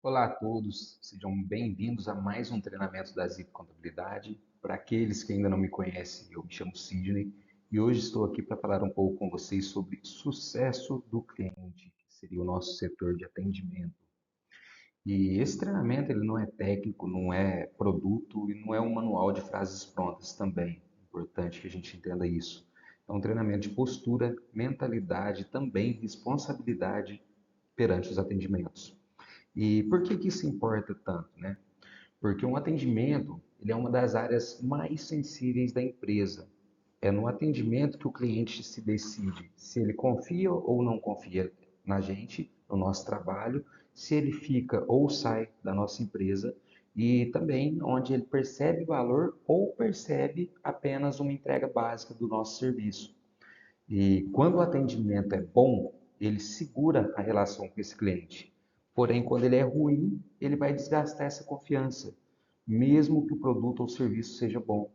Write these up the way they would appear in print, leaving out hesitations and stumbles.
Olá a todos, sejam bem-vindos a mais um treinamento da Zip Contabilidade. Para aqueles que ainda não me conhecem, eu me chamo Sidney e hoje estou aqui para falar um pouco com vocês sobre sucesso do cliente, que seria o nosso setor de atendimento. E esse treinamento ele não é técnico, não é produto e não é um manual de frases prontas também. É importante que a gente entenda isso. É um treinamento de postura, mentalidade, também responsabilidade perante os atendimentos. E por que que isso importa tanto, né? Porque um atendimento, ele é uma das áreas mais sensíveis da empresa. É no atendimento que o cliente se decide se ele confia ou não confia na gente, no nosso trabalho, se ele fica ou sai da nossa empresa e também onde ele percebe valor ou percebe apenas uma entrega básica do nosso serviço. E quando o atendimento é bom, ele segura a relação com esse cliente. Porém, quando ele é ruim, ele vai desgastar essa confiança, mesmo que o produto ou serviço seja bom.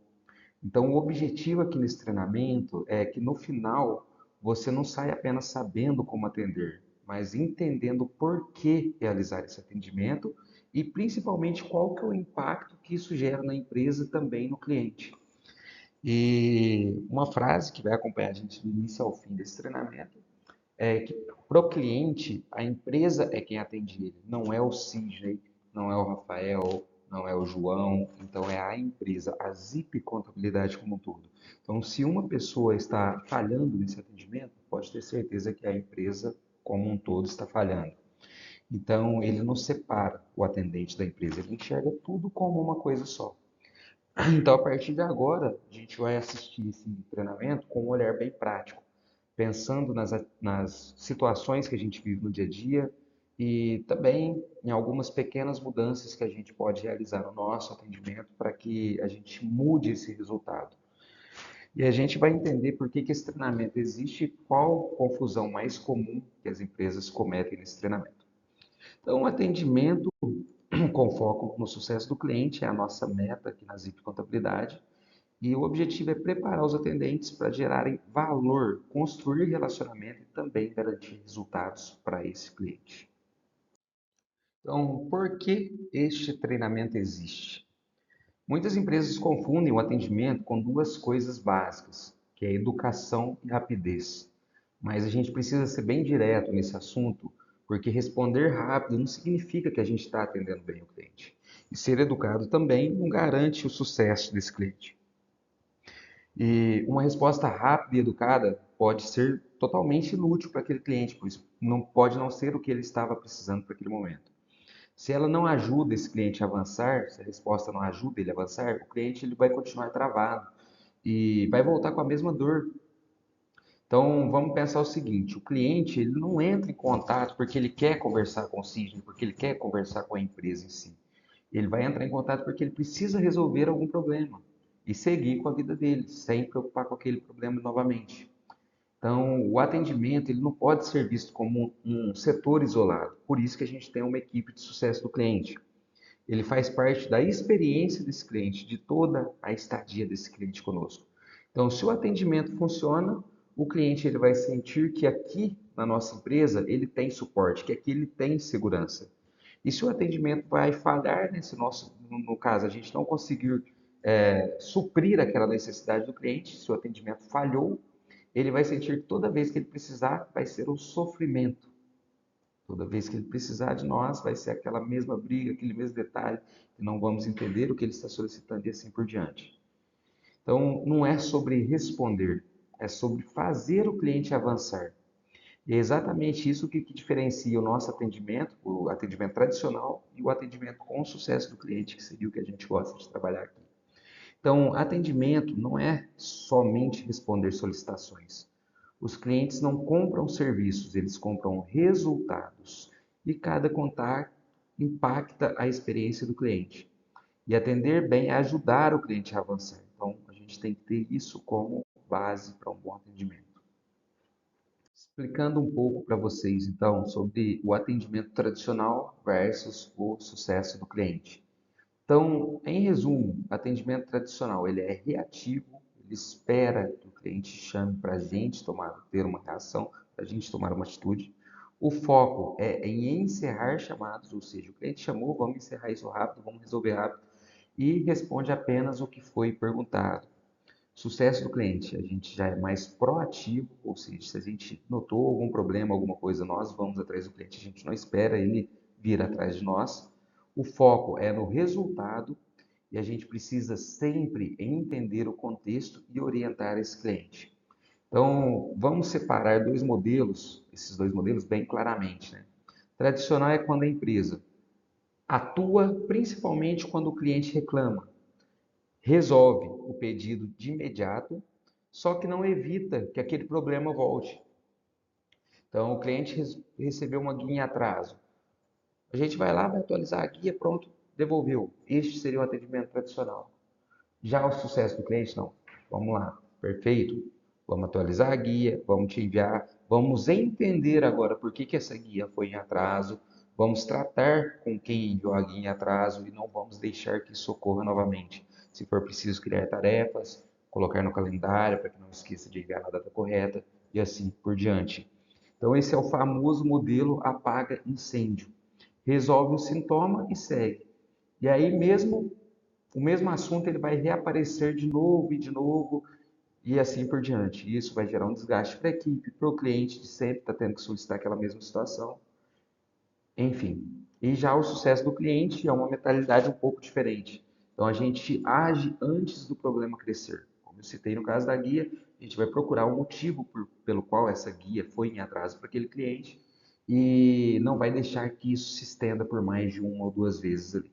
Então, o objetivo aqui nesse treinamento é que no final você não saia apenas sabendo como atender, mas entendendo por que realizar esse atendimento e principalmente qual que é o impacto que isso gera na empresa e também no cliente. E uma frase que vai acompanhar a gente do início ao fim desse treinamento é que para o cliente, a empresa é quem atende ele, não é o Sidney, não é o Rafael, não é o João, então é a empresa, a Zip Contabilidade como um todo. Então, se uma pessoa está falhando nesse atendimento, pode ter certeza que a empresa como um todo está falhando. Então, ele não separa o atendente da empresa, ele enxerga tudo como uma coisa só. Então, a partir de agora, a gente vai assistir esse treinamento com um olhar bem prático, pensando nas situações que a gente vive no dia a dia e também em algumas pequenas mudanças que a gente pode realizar no nosso atendimento para que a gente mude esse resultado. E a gente vai entender por que que esse treinamento existe e qual confusão mais comum que as empresas cometem nesse treinamento. Então, o atendimento com foco no sucesso do cliente é a nossa meta aqui na Zip Contabilidade. E o objetivo é preparar os atendentes para gerarem valor, construir relacionamento e também garantir resultados para esse cliente. Então, por que este treinamento existe? Muitas empresas confundem o atendimento com duas coisas básicas, que é educação e rapidez. Mas a gente precisa ser bem direto nesse assunto, porque responder rápido não significa que a gente está atendendo bem o cliente. E ser educado também não garante o sucesso desse cliente. E uma resposta rápida e educada pode ser totalmente inútil para aquele cliente, pois não pode não ser o que ele estava precisando para aquele momento. Se ela não ajuda esse cliente a avançar, se a resposta não ajuda ele a avançar, o cliente ele vai continuar travado e vai voltar com a mesma dor. Então, vamos pensar o seguinte, o cliente ele não entra em contato porque ele quer conversar com o Cisne, porque ele quer conversar com a empresa em si. Ele vai entrar em contato porque ele precisa resolver algum problema e seguir com a vida dele, sem preocupar com aquele problema novamente. Então, o atendimento ele não pode ser visto como um setor isolado. Por isso que a gente tem uma equipe de sucesso do cliente. Ele faz parte da experiência desse cliente, de toda a estadia desse cliente conosco. Então, se o atendimento funciona, o cliente ele vai sentir que aqui na nossa empresa ele tem suporte, que aqui ele tem segurança. E se o atendimento vai falhar nesse nosso, no caso, a gente não conseguir suprir aquela necessidade do cliente, se o atendimento falhou, ele vai sentir que toda vez que ele precisar, vai ser um sofrimento. Toda vez que ele precisar de nós, vai ser aquela mesma briga, aquele mesmo detalhe, que não vamos entender o que ele está solicitando e assim por diante. Então, não é sobre responder, é sobre fazer o cliente avançar. E é exatamente isso que diferencia o nosso atendimento, o atendimento tradicional e o atendimento com sucesso do cliente, que seria o que a gente gosta de trabalhar aqui. Então, atendimento não é somente responder solicitações. Os clientes não compram serviços, eles compram resultados. E cada contato impacta a experiência do cliente. E atender bem é ajudar o cliente a avançar. Então, a gente tem que ter isso como base para um bom atendimento. Explicando um pouco para vocês, então, sobre o atendimento tradicional versus o sucesso do cliente. Então, em resumo, atendimento tradicional, ele é reativo, ele espera que o cliente chame para a gente ter uma reação, para a gente tomar uma atitude. O foco é em encerrar chamados, ou seja, o cliente chamou, vamos encerrar isso rápido, vamos resolver rápido, e responde apenas o que foi perguntado. Sucesso do cliente, a gente já é mais proativo, ou seja, se a gente notou algum problema, alguma coisa, nós vamos atrás do cliente, a gente não espera ele vir atrás de nós. O foco é no resultado e a gente precisa sempre entender o contexto e orientar esse cliente. Então, vamos separar dois modelos, esses dois modelos bem claramente, né? Tradicional é quando a empresa atua principalmente quando o cliente reclama, resolve o pedido de imediato, só que não evita que aquele problema volte. Então, o cliente recebeu uma guia em atraso. A gente vai lá, vai atualizar a guia, pronto, devolveu. Este seria o atendimento tradicional. Já o sucesso do cliente, não. Vamos lá, perfeito. Vamos atualizar a guia, vamos te enviar, vamos entender agora por que essa guia foi em atraso, vamos tratar com quem enviou a guia em atraso e não vamos deixar que isso ocorra novamente. Se for preciso criar tarefas, colocar no calendário para que não esqueça de enviar na data correta e assim por diante. Então, esse é o famoso modelo apaga incêndio. Resolve o sintoma e segue. E aí, mesmo o mesmo assunto ele vai reaparecer de novo e assim por diante. E isso vai gerar um desgaste para a equipe, para o cliente de sempre estar tendo que solicitar aquela mesma situação. Enfim, e já o sucesso do cliente é uma mentalidade um pouco diferente. Então a gente age antes do problema crescer. Como eu citei no caso da guia, a gente vai procurar o motivo pelo qual essa guia foi em atraso para aquele cliente e não vai deixar que isso se estenda por mais de uma ou duas vezes ali.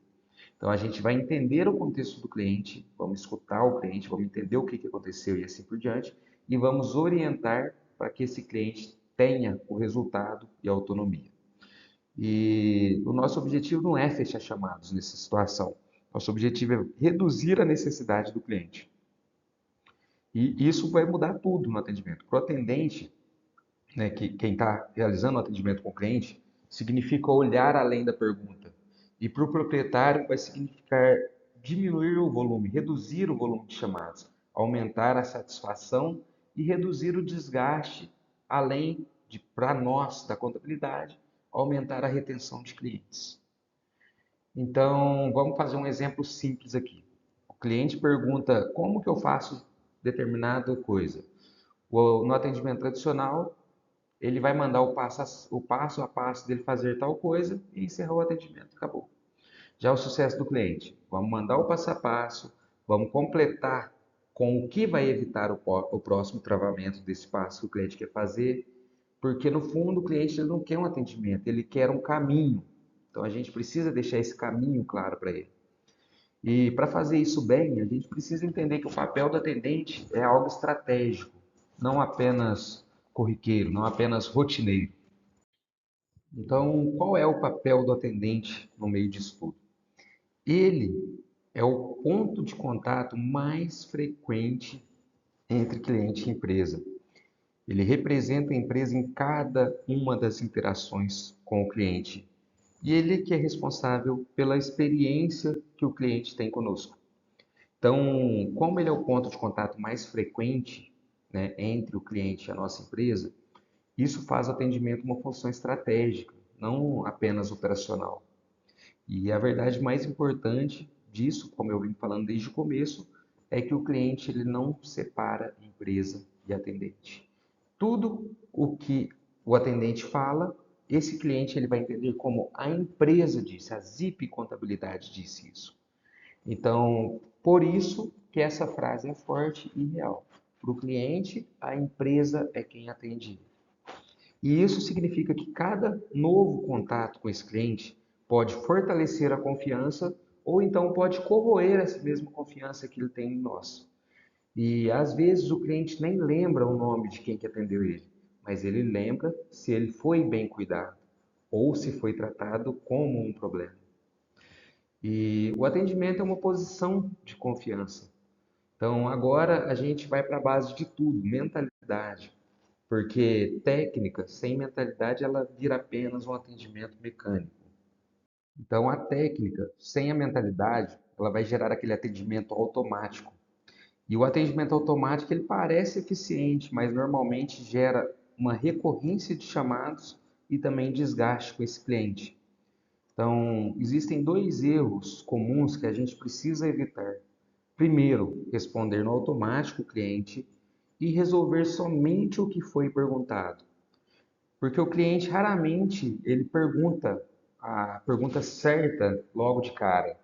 Então a gente vai entender o contexto do cliente, vamos escutar o cliente, vamos entender o que aconteceu e assim por diante, e vamos orientar para que esse cliente tenha o resultado e a autonomia. E o nosso objetivo não é fechar chamados nessa situação. Nosso objetivo é reduzir a necessidade do cliente. E isso vai mudar tudo no atendimento. Para o atendente, né, quem está realizando o atendimento com o cliente, significa olhar além da pergunta. E para o proprietário vai significar diminuir o volume, reduzir o volume de chamadas, aumentar a satisfação e reduzir o desgaste, além de, para nós da contabilidade, aumentar a retenção de clientes. Então, vamos fazer um exemplo simples aqui. O cliente pergunta como que eu faço determinada coisa. No atendimento tradicional, ele vai mandar o passo a passo dele fazer tal coisa e encerrou o atendimento, acabou. Já o sucesso do cliente, vamos mandar o passo a passo, vamos completar com o que vai evitar o próximo travamento desse passo que o cliente quer fazer, porque no fundo o cliente ele não quer um atendimento, ele quer um caminho. Então a gente precisa deixar esse caminho claro para ele. E para fazer isso bem, a gente precisa entender que o papel do atendente é algo estratégico, não apenas corriqueiro, não apenas rotineiro. Então, qual é o papel do atendente no meio disso tudo? Ele é o ponto de contato mais frequente entre cliente e empresa. Ele representa a empresa em cada uma das interações com o cliente. E ele que é responsável pela experiência que o cliente tem conosco. Então, como ele é o ponto de contato mais frequente, né, entre o cliente e a nossa empresa, isso faz o atendimento uma função estratégica, não apenas operacional. E a verdade mais importante disso, como eu vim falando desde o começo, é que o cliente ele não separa empresa e atendente. Tudo o que o atendente fala, esse cliente ele vai entender como a empresa disse, a Zip Contabilidade disse isso. Então, por isso que essa frase é forte e real. Para o cliente, a empresa é quem atende. E isso significa que cada novo contato com esse cliente pode fortalecer a confiança ou então pode corroer essa mesma confiança que ele tem em nós. E às vezes o cliente nem lembra o nome de quem que atendeu ele, mas ele lembra se ele foi bem cuidado ou se foi tratado como um problema. E o atendimento é uma posição de confiança. Então agora a gente vai para a base de tudo, mentalidade. Porque técnica sem mentalidade ela vira apenas um atendimento mecânico. Então a técnica sem a mentalidade ela vai gerar aquele atendimento automático. E o atendimento automático ele parece eficiente, mas normalmente gera uma recorrência de chamados e também desgaste com esse cliente. Então, existem dois erros comuns que a gente precisa evitar. Primeiro, responder no automático o cliente e resolver somente o que foi perguntado. Porque o cliente raramente ele pergunta a pergunta certa logo de cara.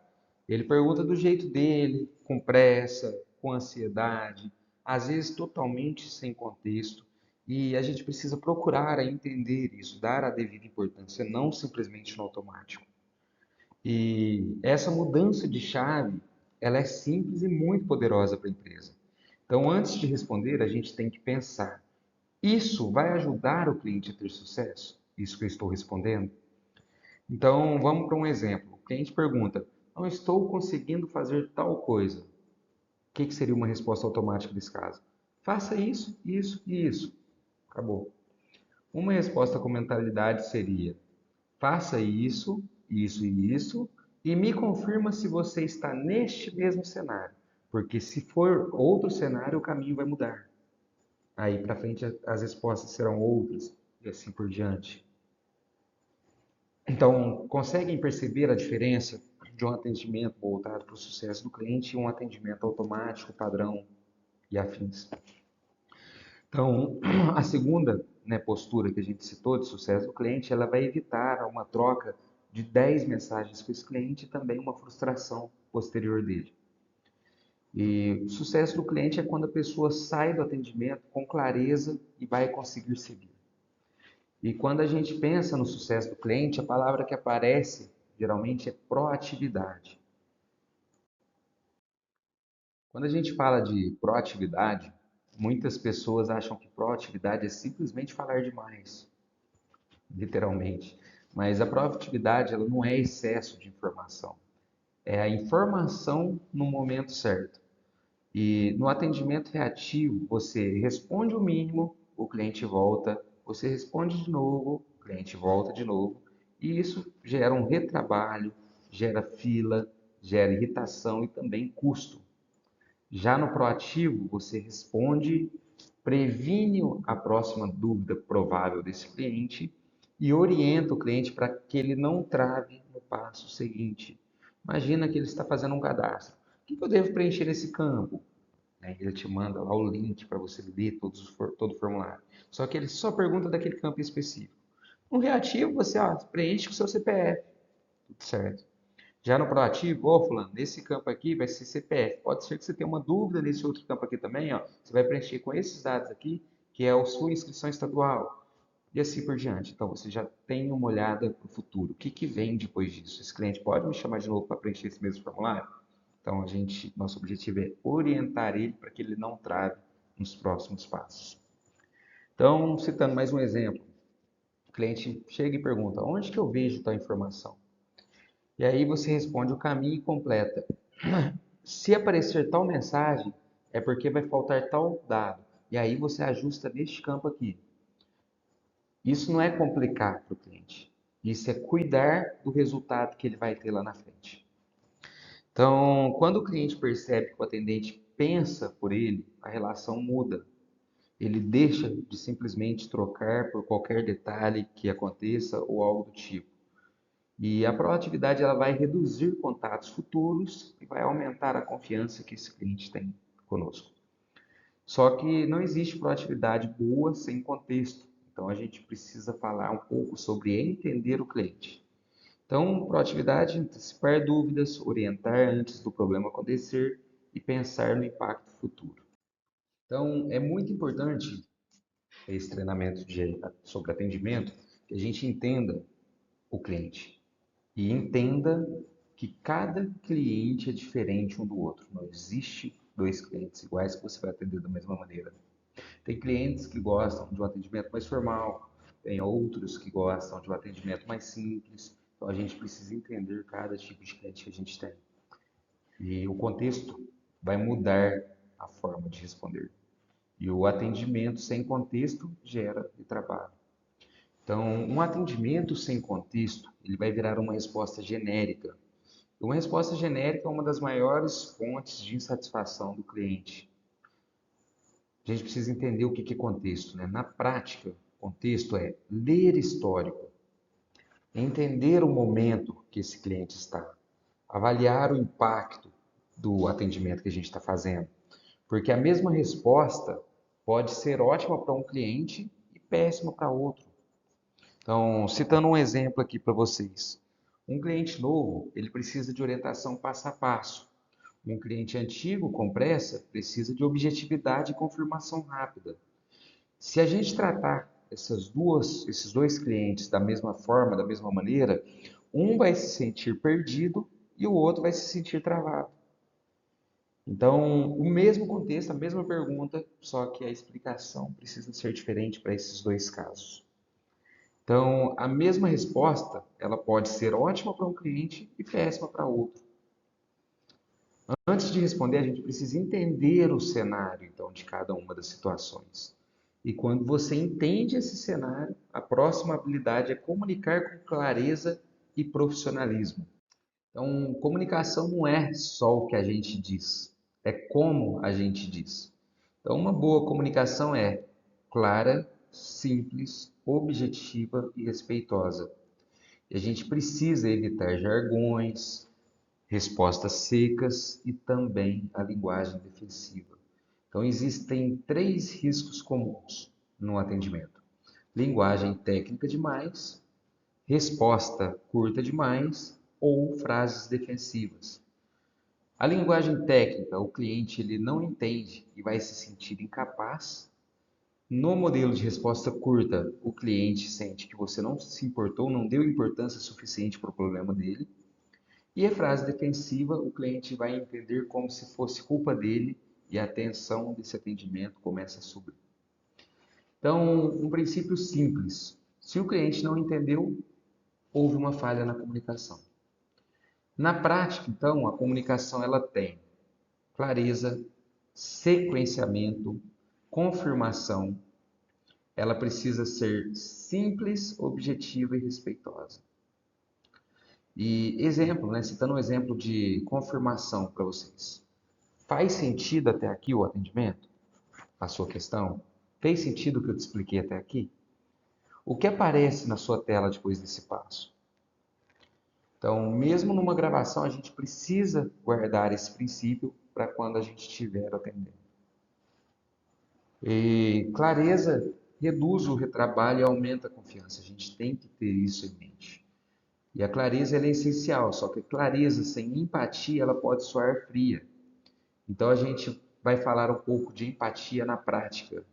Ele pergunta do jeito dele, com pressa, com ansiedade, às vezes totalmente sem contexto. E a gente precisa procurar entender isso, dar a devida importância, não simplesmente no automático. E essa mudança de chave, ela é simples e muito poderosa para a empresa. Então, antes de responder, a gente tem que pensar: isso vai ajudar o cliente a ter sucesso? Isso que eu estou respondendo? Então, vamos para um exemplo. O cliente pergunta: não estou conseguindo fazer tal coisa. O que seria uma resposta automática nesse caso? Faça isso, isso e isso. Acabou. Uma resposta com mentalidade seria: faça isso, isso e isso, e me confirma se você está neste mesmo cenário. Porque se for outro cenário, o caminho vai mudar. Aí para frente as respostas serão outras e assim por diante. Então, conseguem perceber a diferença de um atendimento voltado para o sucesso do cliente e um atendimento automático, padrão e afins? Então, a segunda, né, postura que a gente citou de sucesso do cliente, ela vai evitar uma troca de 10 mensagens com esse cliente e também uma frustração posterior dele. E o sucesso do cliente é quando a pessoa sai do atendimento com clareza e vai conseguir seguir. E quando a gente pensa no sucesso do cliente, a palavra que aparece geralmente é proatividade. Quando a gente fala de proatividade, muitas pessoas acham que proatividade é simplesmente falar demais, literalmente. Mas a proatividade, ela não é excesso de informação. É a informação no momento certo. E no atendimento reativo, você responde o mínimo, o cliente volta, você responde de novo, o cliente volta de novo, e isso gera um retrabalho, gera fila, gera irritação e também custo. Já no proativo, você responde, previne a próxima dúvida provável desse cliente e orienta o cliente para que ele não trave no passo seguinte. Imagina que ele está fazendo um cadastro. O que eu devo preencher nesse campo? Aí ele te manda lá o link para você ler todo o formulário. Só que ele só pergunta daquele campo específico. No reativo, você preenche com o seu CPF. Tudo certo. Já no proativo, fulano, nesse campo aqui vai ser CPF. Pode ser que você tenha uma dúvida nesse outro campo aqui também, Você vai preencher com esses dados aqui, que é a sua inscrição estadual. E assim por diante. Então, você já tem uma olhada para o futuro. O que vem depois disso? Esse cliente pode me chamar de novo para preencher esse mesmo formulário? Então, nosso objetivo é orientar ele para que ele não trave nos próximos passos. Então, citando mais um exemplo, o cliente chega e pergunta: onde que eu vejo tal informação? E aí você responde o caminho e completa. Se aparecer tal mensagem, é porque vai faltar tal dado. E aí você ajusta neste campo aqui. Isso não é complicar para o cliente. Isso é cuidar do resultado que ele vai ter lá na frente. Então, quando o cliente percebe que o atendente pensa por ele, a relação muda. Ele deixa de simplesmente trocar por qualquer detalhe que aconteça ou algo do tipo. E a proatividade ela vai reduzir contatos futuros e vai aumentar a confiança que esse cliente tem conosco. Só que não existe proatividade boa sem contexto. Então a gente precisa falar um pouco sobre entender o cliente. Então, proatividade, antecipar dúvidas, orientar antes do problema acontecer e pensar no impacto futuro. Então, é muito importante esse treinamento sobre atendimento que a gente entenda o cliente e entenda que cada cliente é diferente um do outro. Não existe dois clientes iguais que você vai atender da mesma maneira. Tem clientes que gostam de um atendimento mais formal, tem outros que gostam de um atendimento mais simples. Então a gente precisa entender cada tipo de cliente que a gente tem. E o contexto vai mudar a forma de responder. E o atendimento sem contexto gera trabalho. Então, um atendimento sem contexto, ele vai virar uma resposta genérica. Uma resposta genérica é uma das maiores fontes de insatisfação do cliente. A gente precisa entender o que é contexto, né? Na prática, contexto é ler histórico, entender o momento que esse cliente está, avaliar o impacto do atendimento que a gente está fazendo, porque a mesma resposta pode ser ótima para um cliente e péssima para outro. Então, citando um exemplo aqui para vocês. Um cliente novo, ele precisa de orientação passo a passo. Um cliente antigo, com pressa, precisa de objetividade e confirmação rápida. Se a gente tratar esses dois clientes da mesma forma, da mesma maneira, um vai se sentir perdido e o outro vai se sentir travado. Então, o mesmo contexto, a mesma pergunta, só que a explicação precisa ser diferente para esses dois casos. Então, a mesma resposta, ela pode ser ótima para um cliente e péssima para outro. Antes de responder, a gente precisa entender o cenário, então, de cada uma das situações. E quando você entende esse cenário, a próxima habilidade é comunicar com clareza e profissionalismo. Então, comunicação não é só o que a gente diz, é como a gente diz. Então, uma boa comunicação é clara, simples, objetiva e respeitosa. E a gente precisa evitar jargões, respostas secas e também a linguagem defensiva. Então, existem três riscos comuns no atendimento: linguagem técnica demais, resposta curta demais ou frases defensivas. A linguagem técnica, o cliente ele não entende e vai se sentir incapaz. No modelo de resposta curta, o cliente sente que você não se importou, não deu importância suficiente para o problema dele. E a frase defensiva, o cliente vai entender como se fosse culpa dele e a tensão desse atendimento começa a subir. Então, um princípio simples: se o cliente não entendeu, houve uma falha na comunicação. Na prática, então, a comunicação ela tem clareza, sequenciamento, confirmação. Ela precisa ser simples, objetiva e respeitosa. E exemplo, né, citando um exemplo de confirmação para vocês. Faz sentido até aqui o atendimento? A sua questão? Fez sentido o que eu te expliquei até aqui? O que aparece na sua tela depois desse passo? Então, mesmo numa gravação, a gente precisa guardar esse princípio para quando a gente estiver atendendo. E clareza reduz o retrabalho e aumenta a confiança. A gente tem que ter isso em mente. E a clareza ela é essencial, só que clareza sem empatia ela pode soar fria. Então a gente vai falar um pouco de empatia na prática.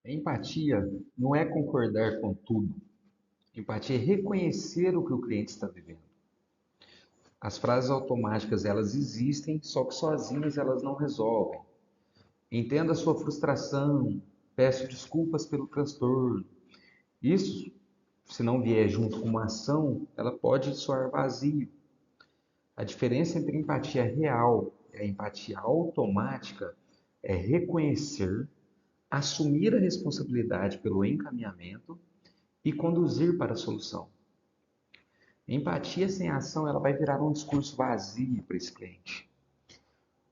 Empatia não é concordar com tudo. Empatia é reconhecer o que o cliente está vivendo. As frases automáticas elas existem, só que sozinhas elas não resolvem. Entenda a sua frustração, peço desculpas pelo transtorno. Isso, se não vier junto com uma ação, ela pode soar vazio. A diferença entre empatia real e a empatia automática é reconhecer, assumir a responsabilidade pelo encaminhamento e conduzir para a solução. Empatia sem ação, ela vai virar um discurso vazio para esse cliente.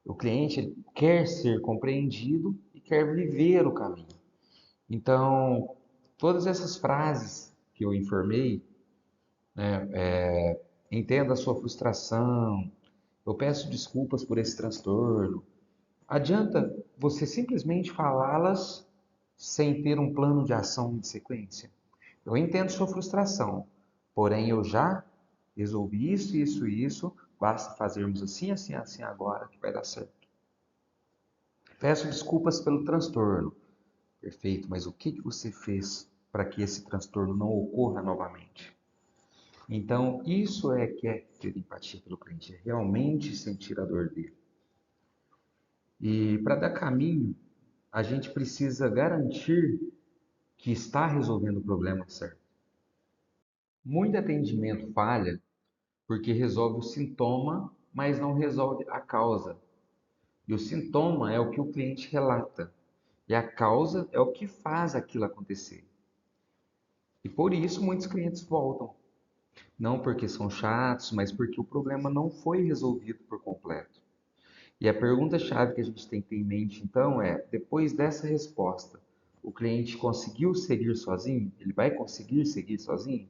O cliente quer ser compreendido e quer viver o caminho. Então, todas essas frases que eu informei, entenda a sua frustração, eu peço desculpas por esse transtorno. Adianta você simplesmente falá-las sem ter um plano de ação de sequência? Eu entendo sua frustração, porém eu já resolvi isso, isso e isso, basta fazermos assim, assim, assim agora que vai dar certo. Peço desculpas pelo transtorno. Perfeito, mas o que você fez para que esse transtorno não ocorra novamente? Então, isso é que é ter empatia pelo cliente, é realmente sentir a dor dele. E para dar caminho, a gente precisa garantir que está resolvendo o problema certo. Muito atendimento falha porque resolve o sintoma, mas não resolve a causa. E o sintoma é o que o cliente relata, e a causa é o que faz aquilo acontecer. E por isso muitos clientes voltam. Não porque são chatos, mas porque o problema não foi resolvido por completo. E a pergunta-chave que a gente tem que ter em mente, então, é: depois dessa resposta, o cliente conseguiu seguir sozinho? Ele vai conseguir seguir sozinho?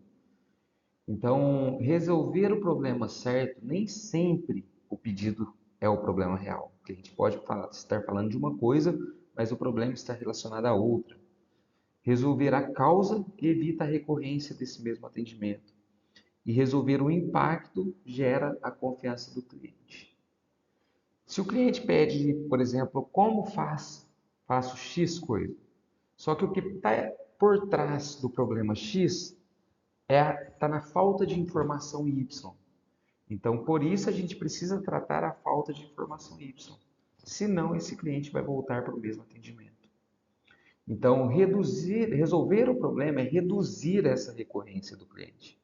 Então, resolver o problema certo, nem sempre o pedido é o problema real. O cliente pode estar falando de uma coisa, mas o problema está relacionado a outra. Resolver a causa evita a recorrência desse mesmo atendimento. E resolver o impacto gera a confiança do cliente. Se o cliente pede, por exemplo, como faço X coisa, só que o que está por trás do problema X está na falta de informação Y. Então, por isso a gente precisa tratar a falta de informação Y. Senão, esse cliente vai voltar para o mesmo atendimento. Então, resolver o problema é reduzir essa recorrência do cliente.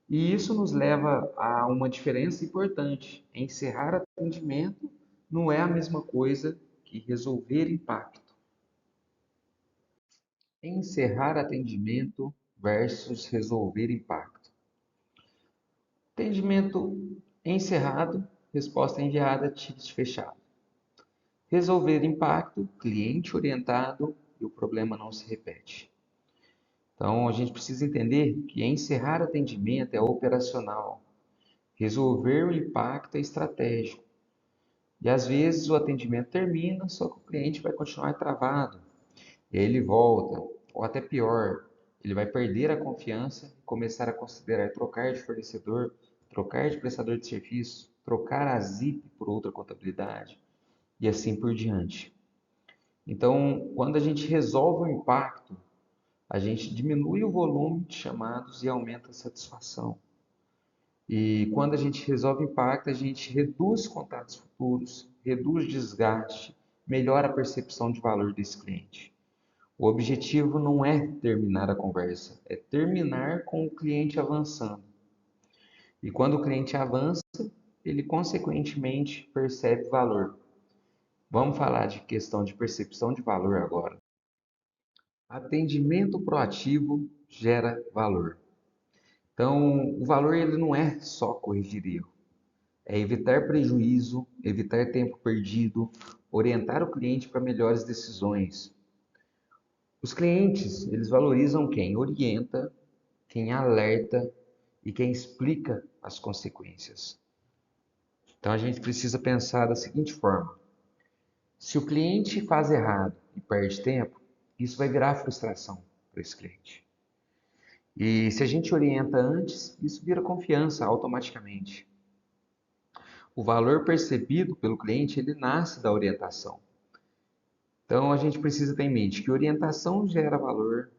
E isso nos leva a uma diferença importante. Encerrar atendimento não é a mesma coisa que resolver impacto. Encerrar atendimento versus resolver impacto. Atendimento encerrado, resposta enviada, ticket fechado. Resolver impacto, cliente orientado e o problema não se repete. Então, a gente precisa entender que encerrar atendimento é operacional. Resolver o impacto é estratégico. E às vezes o atendimento termina, só que o cliente vai continuar travado. E aí ele volta, ou até pior, ele vai perder a confiança e começar a considerar trocar de fornecedor, trocar de prestador de serviço, trocar a ZIP por outra contabilidade e assim por diante. Então, quando a gente resolve o impacto, a gente diminui o volume de chamados e aumenta a satisfação. E quando a gente resolve o impacto, a gente reduz contatos futuros, reduz desgaste, melhora a percepção de valor desse cliente. O objetivo não é terminar a conversa, é terminar com o cliente avançando. E quando o cliente avança, ele consequentemente percebe valor. Vamos falar de questão de percepção de valor agora. Atendimento proativo gera valor. Então, o valor ele não é só corrigir erro, é evitar prejuízo, evitar tempo perdido, orientar o cliente para melhores decisões. Os clientes, eles valorizam quem orienta, quem alerta e quem explica as consequências. Então a gente precisa pensar da seguinte forma: se o cliente faz errado e perde tempo, isso vai virar frustração para esse cliente. E se a gente orienta antes, isso vira confiança automaticamente. O valor percebido pelo cliente, ele nasce da orientação. Então a gente precisa ter em mente que orientação gera valor,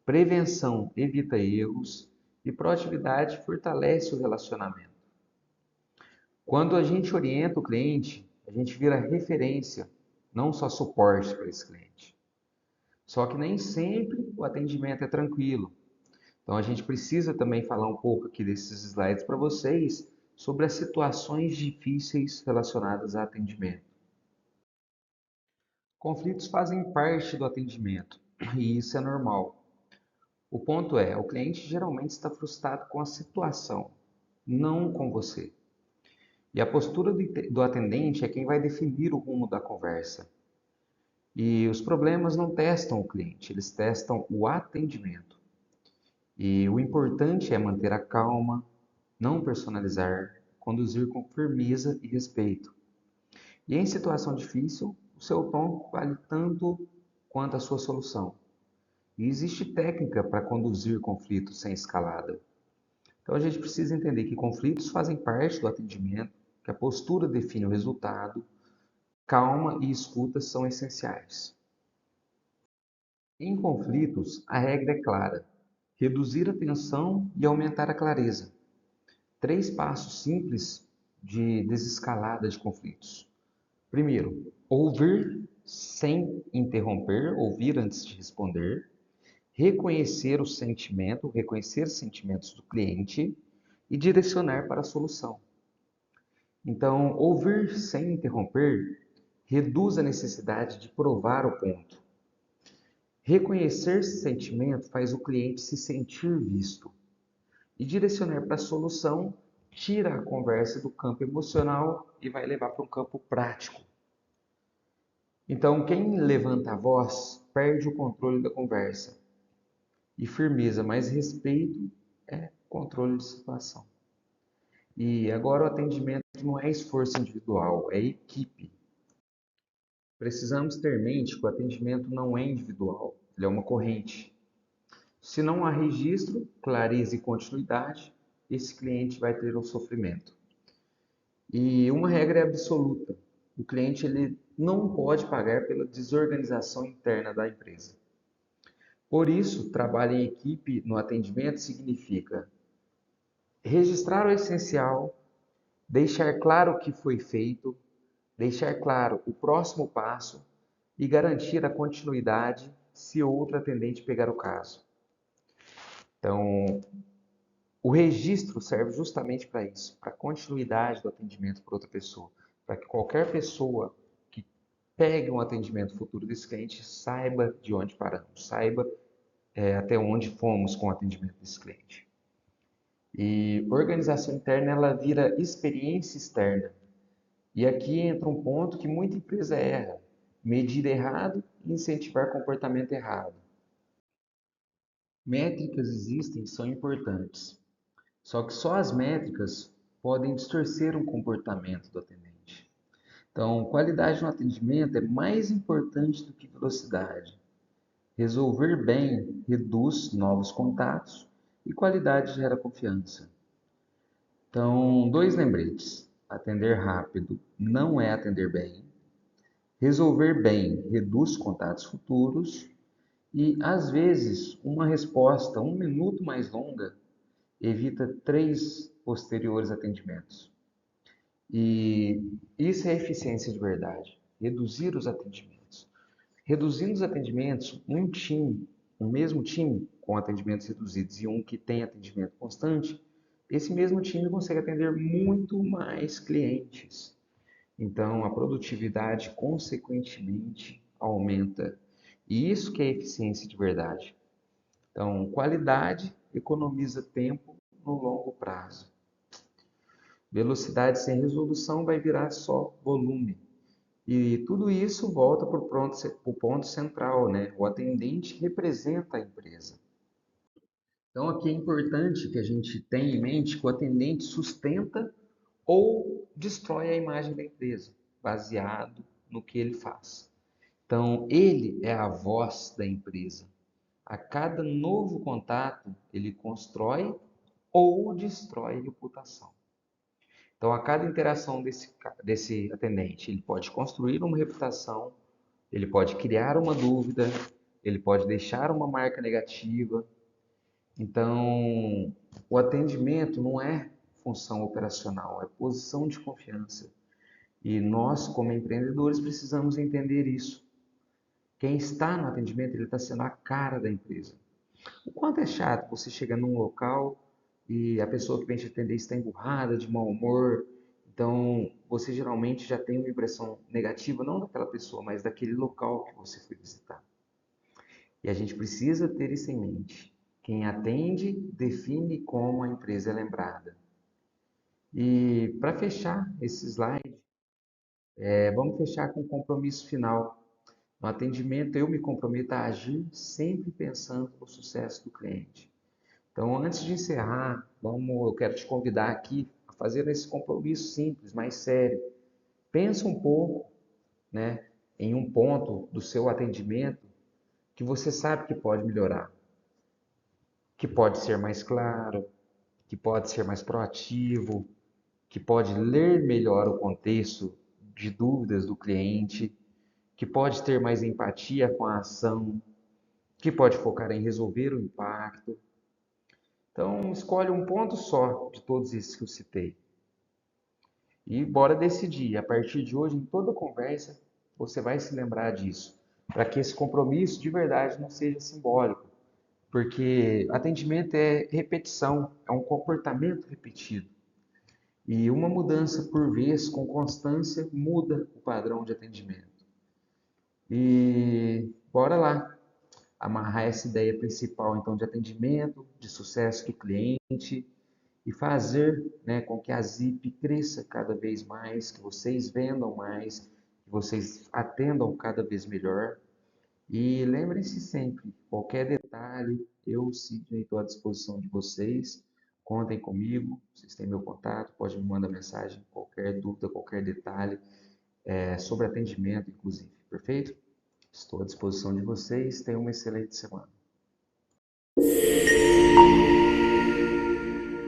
prevenção evita erros e proatividade fortalece o relacionamento. Quando a gente orienta o cliente, a gente vira referência, não só suporte para esse cliente. Só que nem sempre o atendimento é tranquilo. Então a gente precisa também falar um pouco aqui desses slides para vocês sobre as situações difíceis relacionadas a atendimento. Conflitos fazem parte do atendimento e isso é normal. O ponto é, o cliente geralmente está frustrado com a situação, não com você. E a postura do atendente é quem vai definir o rumo da conversa. E os problemas não testam o cliente, eles testam o atendimento. E o importante é manter a calma, não personalizar, conduzir com firmeza e respeito. E em situação difícil, o seu tom vale tanto quanto a sua solução. E existe técnica para conduzir conflitos sem escalada. Então a gente precisa entender que conflitos fazem parte do atendimento, que a postura define o resultado, calma e escuta são essenciais. Em conflitos, a regra é clara: reduzir a tensão e aumentar a clareza. 3 passos simples de desescalada de conflitos. Primeiro, ouvir sem interromper, ouvir antes de responder. Reconhecer o sentimento, reconhecer os sentimentos do cliente e direcionar para a solução. Então, ouvir sem interromper reduz a necessidade de provar o ponto. Reconhecer esse sentimento faz o cliente se sentir visto. E direcionar para a solução tira a conversa do campo emocional e vai levar para um campo prático. Então, quem levanta a voz perde o controle da conversa. E firmeza mais respeito é controle de situação. E agora o atendimento não é esforço individual, é equipe. Precisamos ter em mente que o atendimento não é individual, ele é uma corrente. Se não há registro, clareza e continuidade, esse cliente vai ter um sofrimento. E uma regra é absoluta: o cliente ele não pode pagar pela desorganização interna da empresa. Por isso, trabalho em equipe no atendimento significa registrar o essencial, deixar claro o que foi feito, deixar claro o próximo passo e garantir a continuidade se outro atendente pegar o caso. Então, o registro serve justamente para isso, para a continuidade do atendimento por outra pessoa, para que qualquer pessoa que pegue um atendimento futuro desse cliente saiba de onde paramos, saiba até onde fomos com o atendimento desse cliente. E organização interna ela vira experiência externa. E aqui entra um ponto que muita empresa erra: medir errado e incentivar comportamento errado. Métricas existem e são importantes, só que só as métricas podem distorcer o comportamento do atendente. Então, qualidade no atendimento é mais importante do que velocidade. Resolver bem reduz novos contatos e qualidade gera confiança. Então, dois lembretes: atender rápido não é atender bem. Resolver bem reduz contatos futuros e, às vezes, uma resposta um minuto mais longa evita 3 posteriores atendimentos. E isso é eficiência de verdade, reduzir os atendimentos. Reduzindo os atendimentos, um mesmo time com atendimentos reduzidos e um que tem atendimento constante, esse mesmo time consegue atender muito mais clientes. Então, a produtividade, consequentemente, aumenta. E isso que é eficiência de verdade. Então, qualidade economiza tempo no longo prazo. Velocidade sem resolução vai virar só volume. E tudo isso volta para o ponto central, né? O atendente representa a empresa. Então, aqui é importante que a gente tenha em mente que o atendente sustenta ou destrói a imagem da empresa, baseado no que ele faz. Então, ele é a voz da empresa. A cada novo contato, ele constrói ou destrói reputação. Então, a cada interação desse atendente, ele pode construir uma reputação, ele pode criar uma dúvida, ele pode deixar uma marca negativa. Então, o atendimento não é função operacional, é posição de confiança. E nós, como empreendedores, precisamos entender isso. Quem está no atendimento, ele está sendo a cara da empresa. O quanto é chato você chegar num local e a pessoa que vem te atender está emburrada, de mau humor. Então, você geralmente já tem uma impressão negativa, não daquela pessoa, mas daquele local que você foi visitar. E a gente precisa ter isso em mente. Quem atende define como a empresa é lembrada. E para fechar esse slide, vamos fechar com um compromisso final. No atendimento, eu me comprometo a agir sempre pensando no sucesso do cliente. Então, antes de encerrar, eu quero te convidar aqui a fazer esse compromisso simples, mais sério. Pensa um pouco, né, em um ponto do seu atendimento que você sabe que pode melhorar, que pode ser mais claro, que pode ser mais proativo, que pode ler melhor o contexto de dúvidas do cliente, que pode ter mais empatia com a ação, que pode focar em resolver o impacto. Então, escolhe um ponto só de todos esses que eu citei. E bora decidir. A partir de hoje, em toda conversa, você vai se lembrar disso. Para que esse compromisso de verdade não seja simbólico. Porque atendimento é repetição, é um comportamento repetido. E uma mudança por vez, com constância, muda o padrão de atendimento. E bora lá, amarrar essa ideia principal então de atendimento, de sucesso do cliente e fazer, né, com que a Zip cresça cada vez mais, que vocês vendam mais, que vocês atendam cada vez melhor. E lembrem-se sempre, qualquer detalhe, eu, Sidney, estou à disposição de vocês. Contem comigo, vocês têm meu contato, pode me mandar mensagem, qualquer dúvida, qualquer detalhe, sobre atendimento, inclusive. Perfeito? Estou à disposição de vocês. Tenham uma excelente semana.